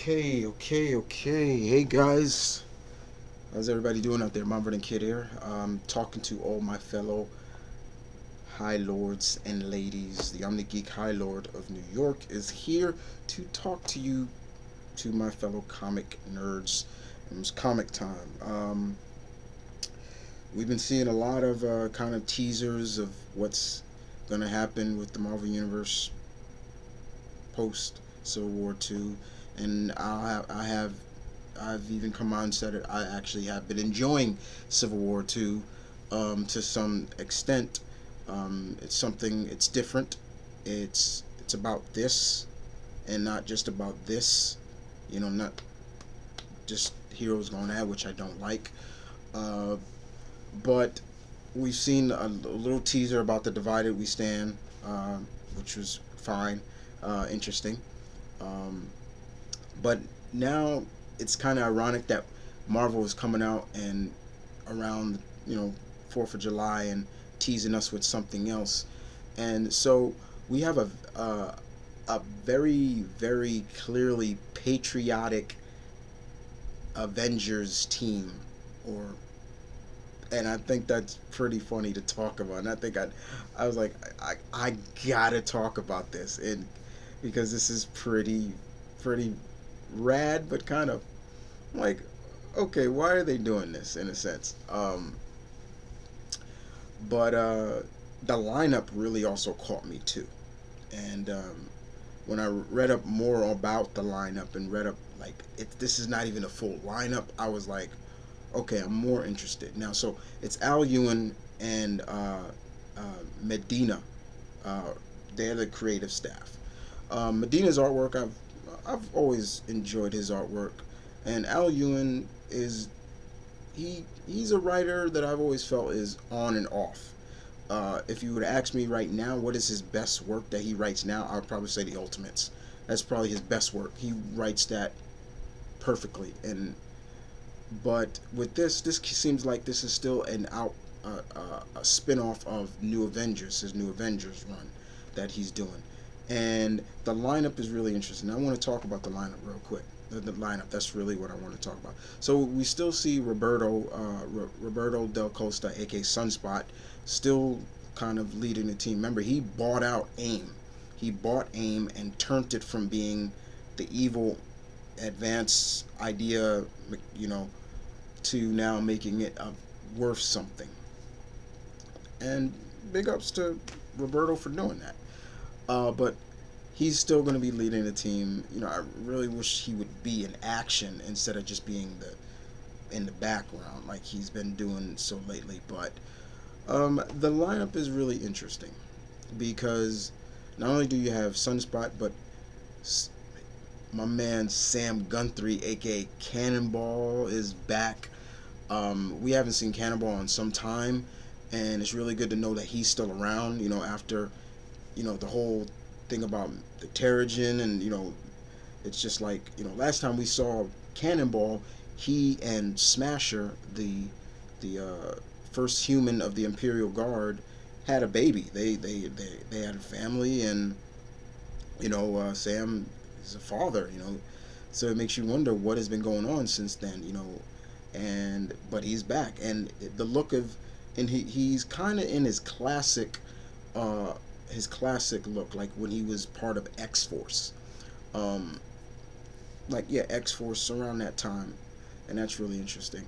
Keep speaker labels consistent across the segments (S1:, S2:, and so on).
S1: Okay. Hey guys, how's everybody doing out there? Marvin and Kid here. Talking to all my fellow High Lords and ladies. The I'm the Geek High Lord of New York is here to talk to you, to my fellow comic nerds. It's comic time. We've been seeing a lot of kind of teasers of what's gonna happen with the Marvel Universe post Civil War Two, and I've even come on and said it. I actually have been enjoying Civil War Two to some extent. It's something. It's different. It's about this and not just about this. Not just heroes going at, which I don't like. Uh, but we've seen a little teaser about the Divided We Stand, which was fine, interesting. Um, but now it's kind of ironic that Marvel is coming out and around 4th of July and teasing us with something else, and so we have a very clearly patriotic Avengers team, or and I think that's pretty funny to talk about. And I was like, I gotta talk about this, and because this is pretty rad, but kind of like, okay, why are they doing this in a sense? But the lineup really also caught me too, and when I read up more about the lineup and read up like this is not even a full lineup, I was like, okay, I'm more interested now. So it's Al Ewing and uh, Medina. Uh, they're the creative staff. Medina's artwork, I've always enjoyed his artwork, and Al Ewing is he's a writer that I've always felt is on and off. If you would ask me right now, what is his best work that he writes now, I would probably say the Ultimates. That's probably his best work. He writes that perfectly, and but with this seems like this is still a spin-off of New Avengers, his New Avengers run that he's doing. And the lineup is really interesting. I want to talk about the lineup real quick. The lineup, that's really what I want to talk about. So we still see Roberto Del Costa, aka Sunspot, still kind of leading the team. Remember, he bought out AIM. He bought AIM and turned it from being the evil advanced idea, you know, to now making it worth something. And big ups to Roberto for doing that. But he's still going to be leading the team. I really wish he would be in action instead of just being in the background like he's been doing so lately. But the lineup is really interesting because not only do you have Sunspot, but my man Sam Guthrie, aka Cannonball, is back. We haven't seen Cannonball in some time, and it's really good to know that he's still around. After the whole thing about the Terrigen, and it's just like last time we saw Cannonball, he and Smasher, the first human of the Imperial Guard, had a baby. They had a family, and Sam is a father. So it makes you wonder what has been going on since then. And but he's back, and the look of, and he's kind of in uh, his classic look, like when he was part of X Force, um, like yeah, X Force around that time, and that's really interesting.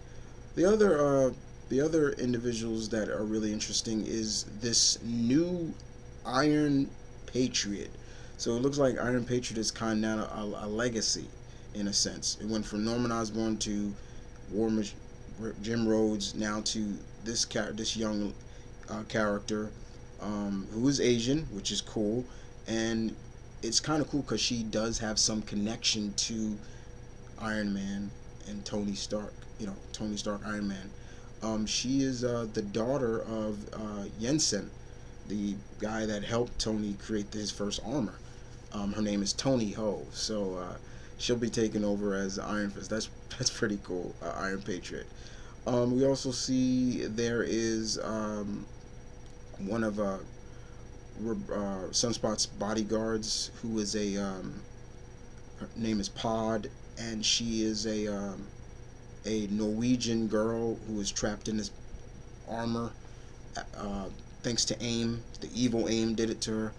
S1: The other the other individuals that are really interesting is this new Iron Patriot. So it looks like Iron Patriot is kind of a legacy in a sense. It went from Norman Osborn to War Mach- Jim Rhodes, now to this young character, who is Asian, which is cool, and it's kind of cool because she does have some connection to Iron Man and Tony Stark. Tony Stark, Iron Man. She is the daughter of Jensen, the guy that helped Tony create his first armor. Her name is Tony Ho, so she'll be taking over as Iron Fist. That's pretty cool. Iron Patriot. We also see there is one of Sunspot's bodyguards, who is her name is Pod. and she is a Norwegian girl who is trapped in this armor. Uh, Thanks to AIM, the evil AIM did it to her.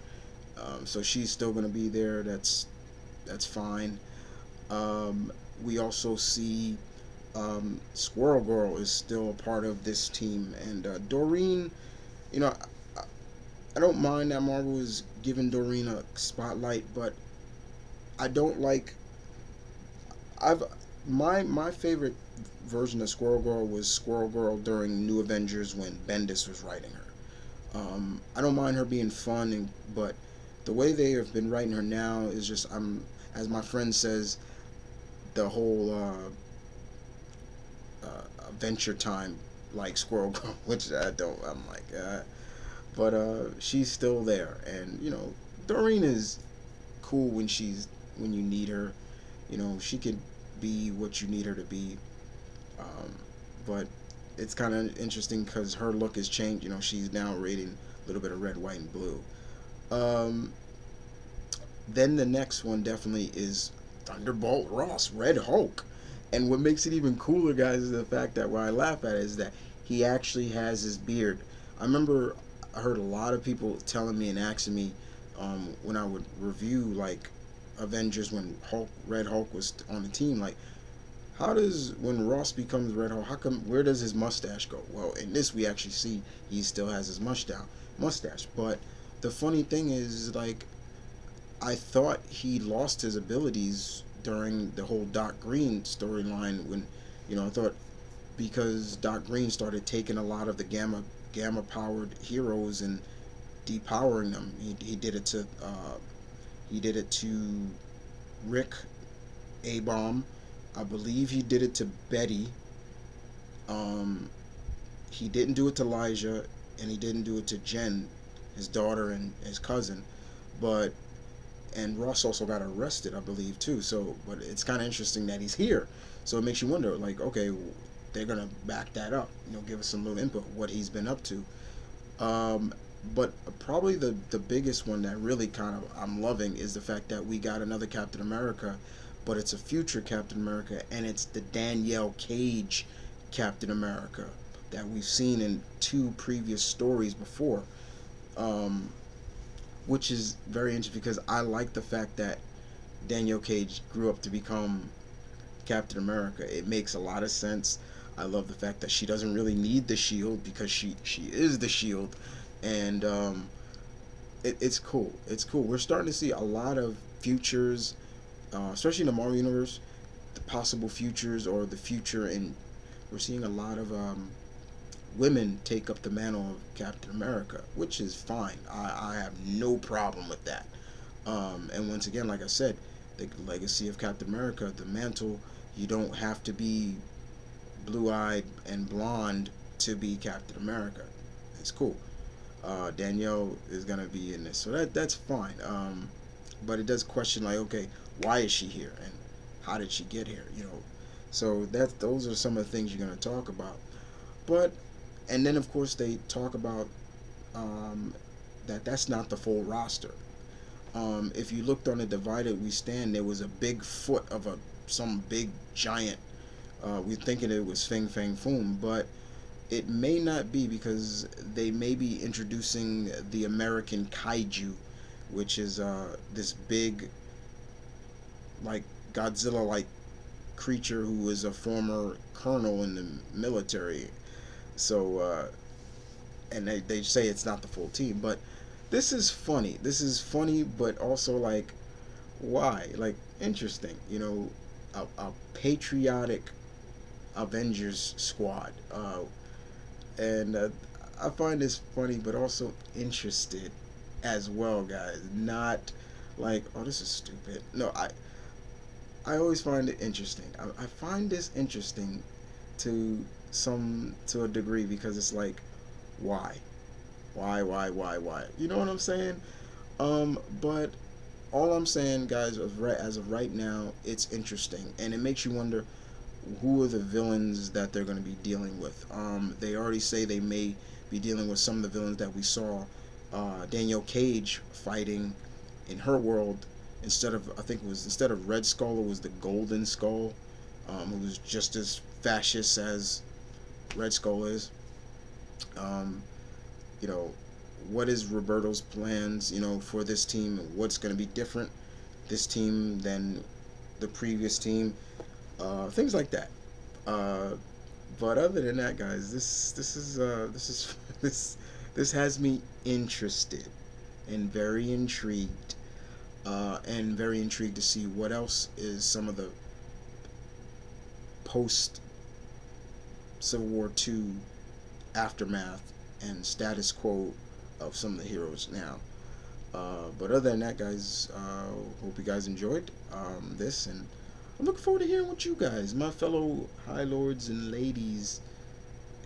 S1: So she's still gonna be there. That's fine. We also see Squirrel Girl is still a part of this team, and Doreen. You know, I don't mind that Marvel is giving Doreen a spotlight, but I don't like. I've my favorite version of Squirrel Girl was Squirrel Girl during New Avengers when Bendis was writing her. I don't mind her being fun, but the way they have been writing her now is just as my friend says, the whole Adventure Time like Squirrel Girl, which I don't. I'm like, but she's still there, and Doreen is cool when you need her. She can be what you need her to be. Um, but it's kind of interesting because her look has changed. She's now rating a little bit of red, white, and blue. Um, then the next one definitely is Thunderbolt Ross, Red Hulk. And what makes it even cooler, guys, is the fact that what I laugh at is that he actually has his beard. I remember I heard a lot of people telling me and asking me when I would review like Avengers when Red Hulk was on the team, like how does when Ross becomes Red Hulk, how come where does his mustache go? Well, in this we actually see he still has his mustache. But the funny thing is like I thought he lost his abilities during the whole Doc Green storyline when I thought because Doc Green started taking a lot of the gamma powered heroes and depowering them. He did it to Rick A Bomb. I believe he did it to Betty. Um, he didn't do it to Elijah, and he didn't do it to Jen, his daughter and his cousin. But and Ross also got arrested, I believe, too. So, but it's kind of interesting that he's here. So it makes you wonder, like, okay, they're gonna back that up. Give us some little input what he's been up to. Um, but probably the biggest one that really kind of I'm loving is the fact that we got another Captain America, but it's a future Captain America, and it's the Danielle Cage Captain America that we've seen in two previous stories before. Um, which is very interesting because I like the fact that Danielle Cage grew up to become Captain America. It makes a lot of sense. I love the fact that she doesn't really need the shield because she is the shield, and it's cool. It's cool. We're starting to see a lot of futures, especially in the Marvel universe, the possible futures or the future, and we're seeing a lot of women take up the mantle of Captain America, which is fine. I have no problem with that. And once again, like I said, the legacy of Captain America, the mantle, you don't have to be blue eyed and blonde to be Captain America. It's cool. Danielle is gonna be in this, so that's fine. But it does question like, okay, why is she here and how did she get here? So those are some of the things you're gonna talk about. But and then of course they talk about um, that's not the full roster. If you looked on the Divided We Stand, there was a big foot of some big giant. We're thinking it was Fing Fang Foom, but it may not be because they may be introducing the American Kaiju, which is this big, like Godzilla like creature who was a former colonel in the military. So, and they say it's not the full team, but this is funny. This is funny, but also like, why? Like, interesting. A patriotic Avengers squad. And I find this funny, but also interested as well, guys. Not like, oh, this is stupid. No, I always find it interesting. I find this interesting to to a degree because it's like, why, why? You know what I'm saying? But all I'm saying, guys, as of right now, it's interesting, and it makes you wonder who are the villains that they're going to be dealing with. They already say they may be dealing with some of the villains that we saw Danielle Cage fighting in her world. I think it was instead of Red Skull, it was the Golden Skull, who was just as fascist as Red Skull is. Um, you know, what is Roberto's plans? For this team, what's going to be different this team than the previous team? Things like that. Uh, but other than that, guys, this this has me interested and very intrigued, and very intrigued to see what else is some of the post Civil War II aftermath and status quo of some of the heroes now. But other than that, guys, hope you guys enjoyed this, and I'm looking forward to hearing what you guys, my fellow high lords and ladies,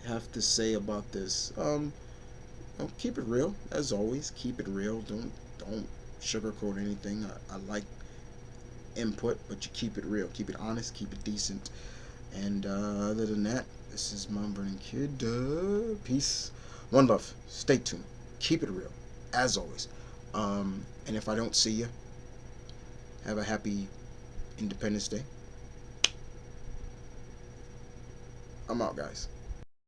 S1: have to say about this. Keep it real as always. Keep it real. Don't sugarcoat anything. I like input, but you keep it real. Keep it honest. Keep it decent. And other than that, this is Mount Vernon Kid. Peace. One love. Stay tuned. Keep it real, as always. And if I don't see you, have a happy Independence Day. I'm out, guys.